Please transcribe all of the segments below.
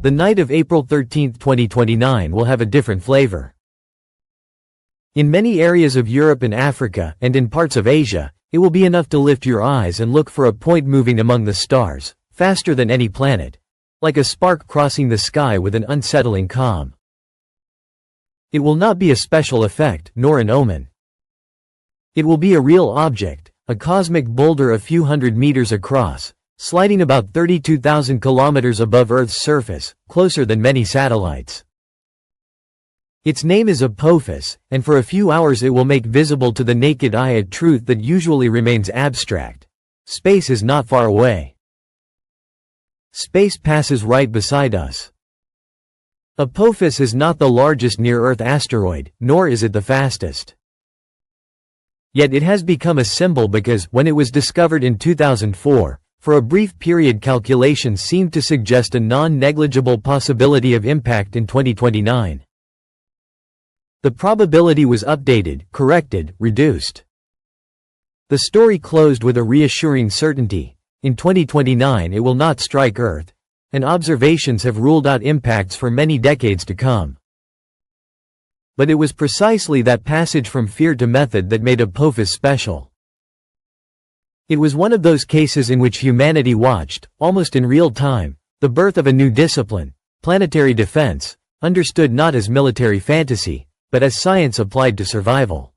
the night of April 13, 2029 will have a different flavor. In many areas of Europe and Africa, and in parts of Asia, it will be enough to lift your eyes and look for a point moving among the stars, faster than any planet, like a spark crossing the sky with an unsettling calm. It will not be a special effect, nor an omen. It will be a real object, a cosmic boulder a few hundred meters across, sliding about 32,000 kilometers above Earth's surface, closer than many satellites. Its name is Apophis, and for a few hours it will make visible to the naked eye a truth that usually remains abstract. Space is not far away. Space passes right beside us. Apophis is not the largest near-Earth asteroid, nor is it the fastest. Yet it has become a symbol because, when it was discovered in 2004, for a brief period calculations seemed to suggest a non-negligible possibility of impact in 2029. The probability was updated, corrected, reduced. The story closed with a reassuring certainty: in 2029 it will not strike Earth, and observations have ruled out impacts for many decades to come. But it was precisely that passage from fear to method that made Apophis special. It was one of those cases in which humanity watched, almost in real time, the birth of a new discipline, planetary defense, understood not as military fantasy, but as science applied to survival.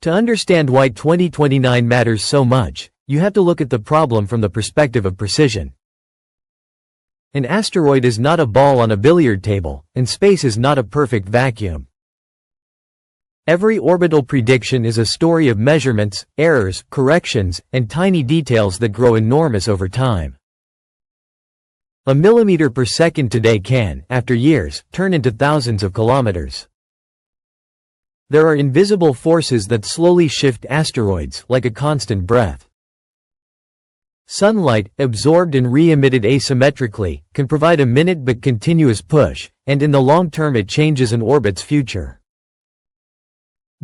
To understand why 2029 matters so much, you have to look at the problem from the perspective of precision. An asteroid is not a ball on a billiard table, and space is not a perfect vacuum. Every orbital prediction is a story of measurements, errors, corrections, and tiny details that grow enormous over time. A millimeter per second today can, after years, turn into thousands of kilometers. There are invisible forces that slowly shift asteroids, like a constant breath. Sunlight, absorbed and re-emitted asymmetrically, can provide a minute but continuous push, and in the long term it changes an orbit's future.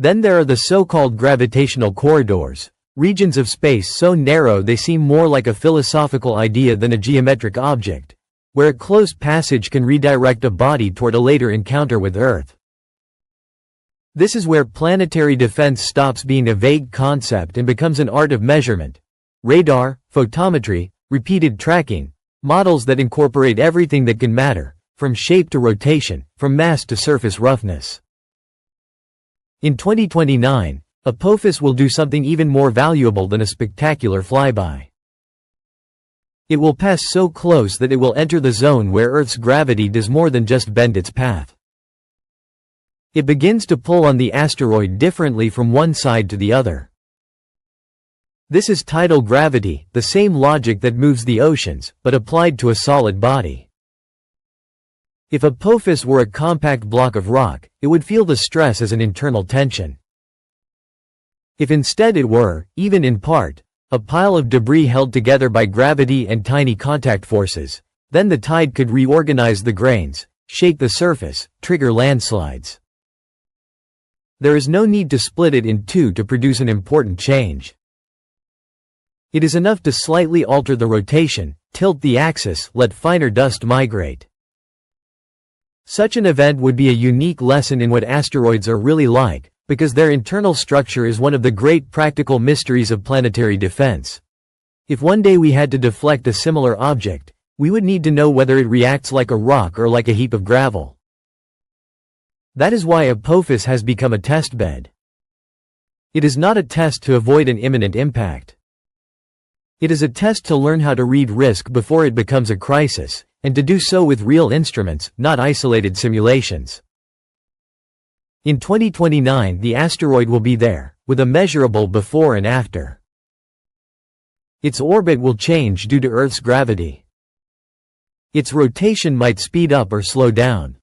Then there are the so-called gravitational corridors, regions of space so narrow they seem more like a philosophical idea than a geometric object, where a close passage can redirect a body toward a later encounter with Earth. This is where planetary defense stops being a vague concept and becomes an art of measurement. Radar, photometry, repeated tracking, models that incorporate everything that can matter, from shape to rotation, from mass to surface roughness. In 2029, Apophis will do something even more valuable than a spectacular flyby. It will pass so close that it will enter the zone where Earth's gravity does more than just bend its path. It begins to pull on the asteroid differently from one side to the other. This is tidal gravity, the same logic that moves the oceans, but applied to a solid body. If Apophis were a compact block of rock, it would feel the stress as an internal tension. If instead it were, even in part, a pile of debris held together by gravity and tiny contact forces, then the tide could reorganize the grains, shake the surface, trigger landslides. There is no need to split it in two to produce an important change. It is enough to slightly alter the rotation, tilt the axis, let finer dust migrate. Such an event would be a unique lesson in what asteroids are really like, because their internal structure is one of the great practical mysteries of planetary defense. If one day we had to deflect a similar object, we would need to know whether it reacts like a rock or like a heap of gravel. That is why Apophis has become a testbed. It is not a test to avoid an imminent impact. It is a test to learn how to read risk before it becomes a crisis, and to do so with real instruments, not isolated simulations. In 2029 the asteroid will be there, with a measurable before and after. Its orbit will change due to Earth's gravity. Its rotation might speed up or slow down.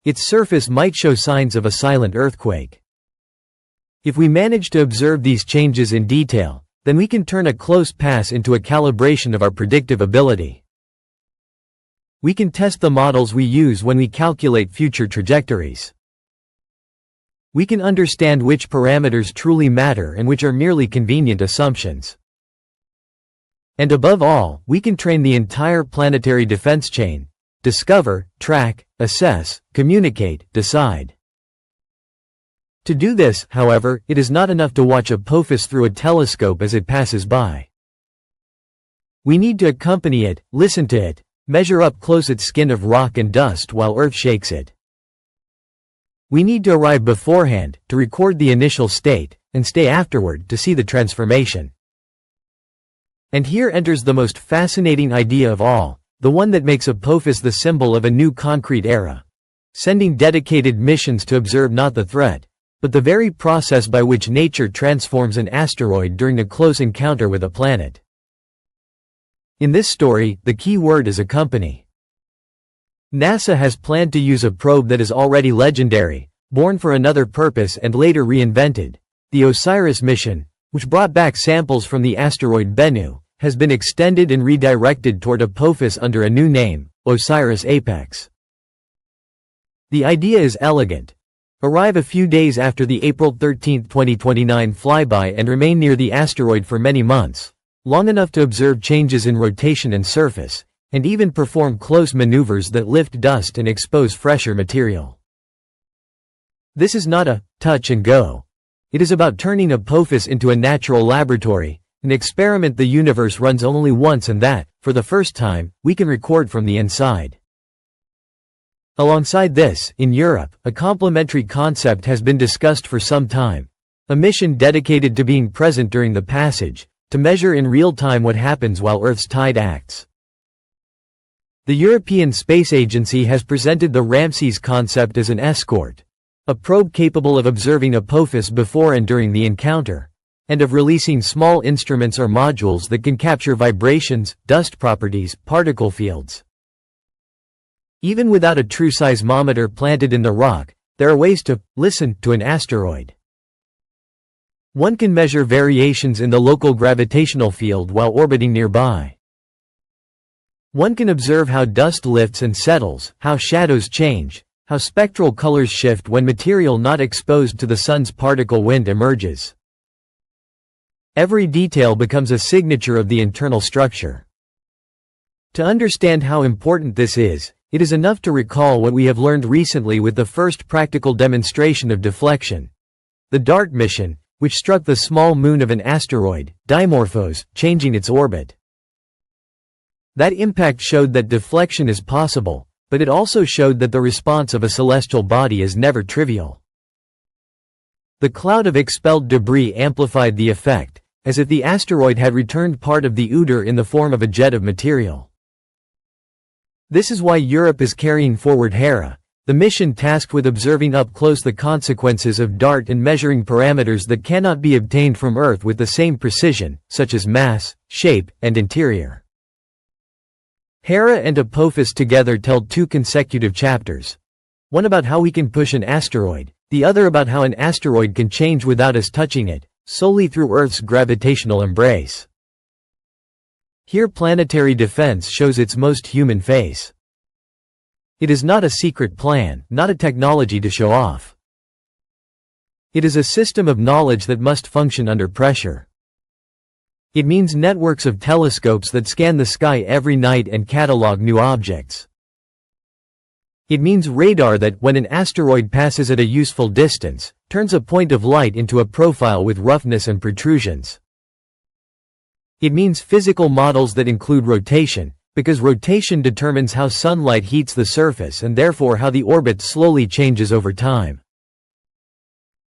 Its surface might show signs of a silent earthquake. If we manage to observe these changes in detail, then we can turn a close pass into a calibration of our predictive ability. We can test the models we use when we calculate future trajectories. We can understand which parameters truly matter and which are merely convenient assumptions. And above all, we can train the entire planetary defense chain: discover, track, assess, communicate, decide. To do this, however, it is not enough to watch Apophis through a telescope as it passes by. We need to accompany it, listen to it, measure up close its skin of rock and dust while Earth shakes it. We need to arrive beforehand, to record the initial state, and stay afterward to see the transformation. And here enters the most fascinating idea of all, the one that makes Apophis the symbol of a new concrete era. Sending dedicated missions to observe not the threat, but the very process by which nature transforms an asteroid during a close encounter with a planet. In this story, the key word is accompany. NASA has planned to use a probe that is already legendary, born for another purpose and later reinvented. The OSIRIS mission, which brought back samples from the asteroid Bennu, has been extended and redirected toward Apophis under a new name, OSIRIS Apex. The idea is elegant. Arrive a few days after the April 13, 2029 flyby and remain near the asteroid for many months, long enough to observe changes in rotation and surface, and even perform close maneuvers that lift dust and expose fresher material. This is not a touch and go. It is about turning Apophis into a natural laboratory, an experiment the universe runs only once, and that, for the first time, we can record from the inside. Alongside this, in Europe, a complementary concept has been discussed for some time. A mission dedicated to being present during the passage, to measure in real time what happens while Earth's tide acts. The European Space Agency has presented the Ramses concept as an escort, a probe capable of observing Apophis before and during the encounter, and of releasing small instruments or modules that can capture vibrations, dust properties, particle fields. Even without a true seismometer planted in the rock, there are ways to listen to an asteroid. One can measure variations in the local gravitational field while orbiting nearby. One can observe how dust lifts and settles, how shadows change, how spectral colors shift when material not exposed to the sun's particle wind emerges. Every detail becomes a signature of the internal structure. To understand how important this is, it is enough to recall what we have learned recently with the first practical demonstration of deflection. The DART mission, which struck the small moon of an asteroid, Dimorphos, changing its orbit. That impact showed that deflection is possible, but it also showed that the response of a celestial body is never trivial. The cloud of expelled debris amplified the effect, as if the asteroid had returned part of the Uder in the form of a jet of material. This is why Europe is carrying forward Hera, the mission tasked with observing up close the consequences of DART and measuring parameters that cannot be obtained from Earth with the same precision, such as mass, shape, and interior. Hera and Apophis together tell two consecutive chapters. One about how we can push an asteroid, the other about how an asteroid can change without us touching it, solely through Earth's gravitational embrace. Here planetary defense shows its most human face. It is not a secret plan, not a technology to show off. It is a system of knowledge that must function under pressure. It means networks of telescopes that scan the sky every night and catalog new objects. It means radar that, when an asteroid passes at a useful distance, turns a point of light into a profile with roughness and protrusions. It means physical models that include rotation, because rotation determines how sunlight heats the surface and therefore how the orbit slowly changes over time.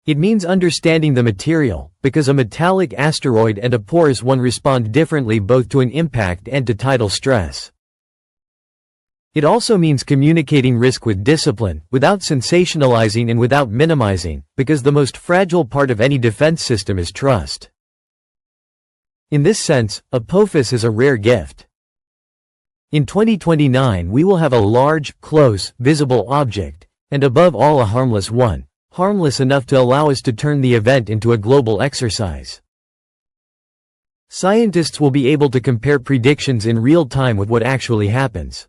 It means understanding the material, because a metallic asteroid and a porous one respond differently both to an impact and to tidal stress. It also means communicating risk with discipline, without sensationalizing and without minimizing, because the most fragile part of any defense system is trust. In this sense, Apophis is a rare gift. In 2029 we will have a large, close, visible object, and above all a harmless one, harmless enough to allow us to turn the event into a global exercise. Scientists will be able to compare predictions in real time with what actually happens.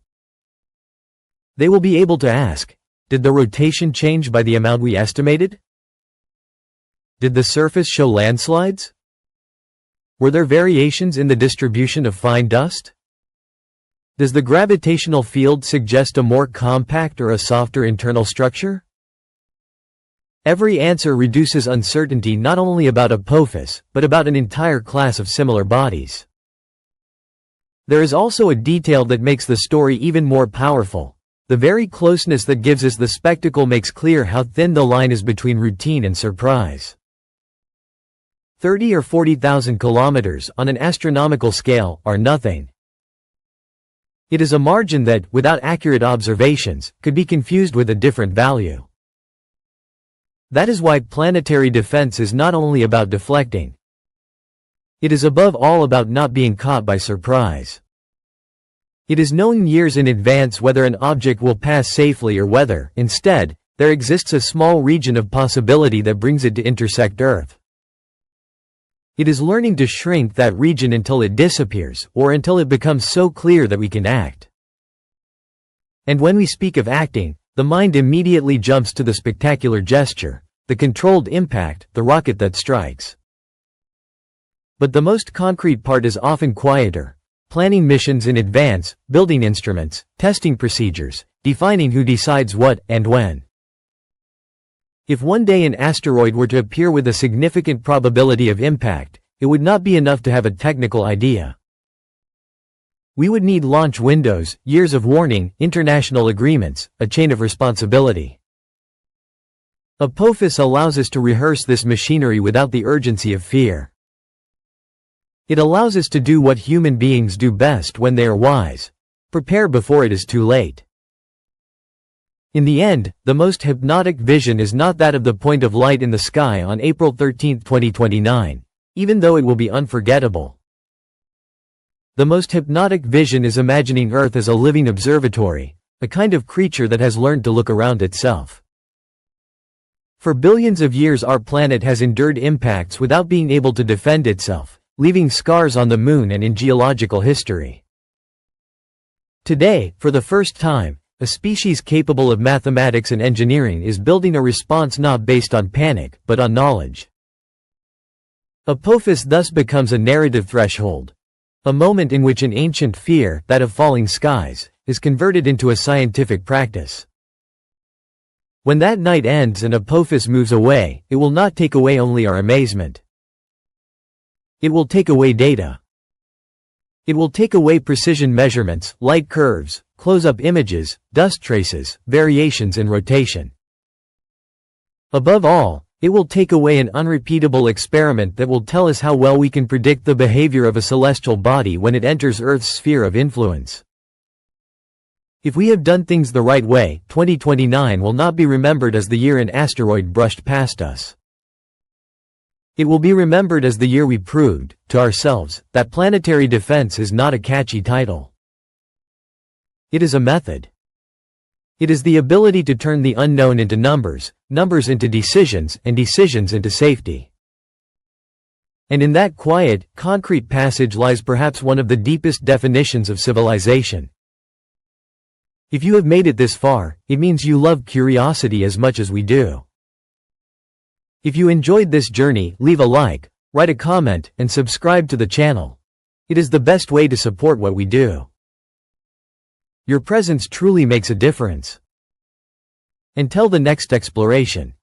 They will be able to ask, did the rotation change by the amount we estimated? Did the surface show landslides? Were there variations in the distribution of fine dust? Does the gravitational field suggest a more compact or a softer internal structure? Every answer reduces uncertainty not only about Apophis, but about an entire class of similar bodies. There is also a detail that makes the story even more powerful. The very closeness that gives us the spectacle makes clear how thin the line is between routine and surprise. 30 or 40,000 kilometers on an astronomical scale are nothing. It is a margin that, without accurate observations, could be confused with a different value. That is why planetary defense is not only about deflecting. It is above all about not being caught by surprise. It is knowing years in advance whether an object will pass safely or whether, instead, there exists a small region of possibility that brings it to intersect Earth. It is learning to shrink that region until it disappears, or until it becomes so clear that we can act. And when we speak of acting, the mind immediately jumps to the spectacular gesture, the controlled impact, the rocket that strikes. But the most concrete part is often quieter. Planning missions in advance, building instruments, testing procedures, defining who decides what and when. If one day an asteroid were to appear with a significant probability of impact, it would not be enough to have a technical idea. We would need launch windows, years of warning, international agreements, a chain of responsibility. Apophis allows us to rehearse this machinery without the urgency of fear. It allows us to do what human beings do best when they are wise: prepare before it is too late. In the end, the most hypnotic vision is not that of the point of light in the sky on April 13, 2029, even though it will be unforgettable. The most hypnotic vision is imagining Earth as a living observatory, a kind of creature that has learned to look around itself. For billions of years our planet has endured impacts without being able to defend itself, leaving scars on the moon and in geological history. Today, for the first time, a species capable of mathematics and engineering is building a response not based on panic, but on knowledge. Apophis thus becomes a narrative threshold. A moment in which an ancient fear, that of falling skies, is converted into a scientific practice. When that night ends and Apophis moves away, it will not take away only our amazement. It will take away data. It will take away precision measurements, light curves, close-up images, dust traces, variations in rotation. Above all, it will take away an unrepeatable experiment that will tell us how well we can predict the behavior of a celestial body when it enters Earth's sphere of influence. If we have done things the right way, 2029 will not be remembered as the year an asteroid brushed past us. It will be remembered as the year we proved, to ourselves, that planetary defense is not a catchy title. It is a method. It is the ability to turn the unknown into numbers, numbers into decisions, and decisions into safety. And in that quiet, concrete passage lies perhaps one of the deepest definitions of civilization. If you have made it this far, it means you love curiosity as much as we do. If you enjoyed this journey, leave a like, write a comment, and subscribe to the channel. It is the best way to support what we do. Your presence truly makes a difference. Until the next exploration.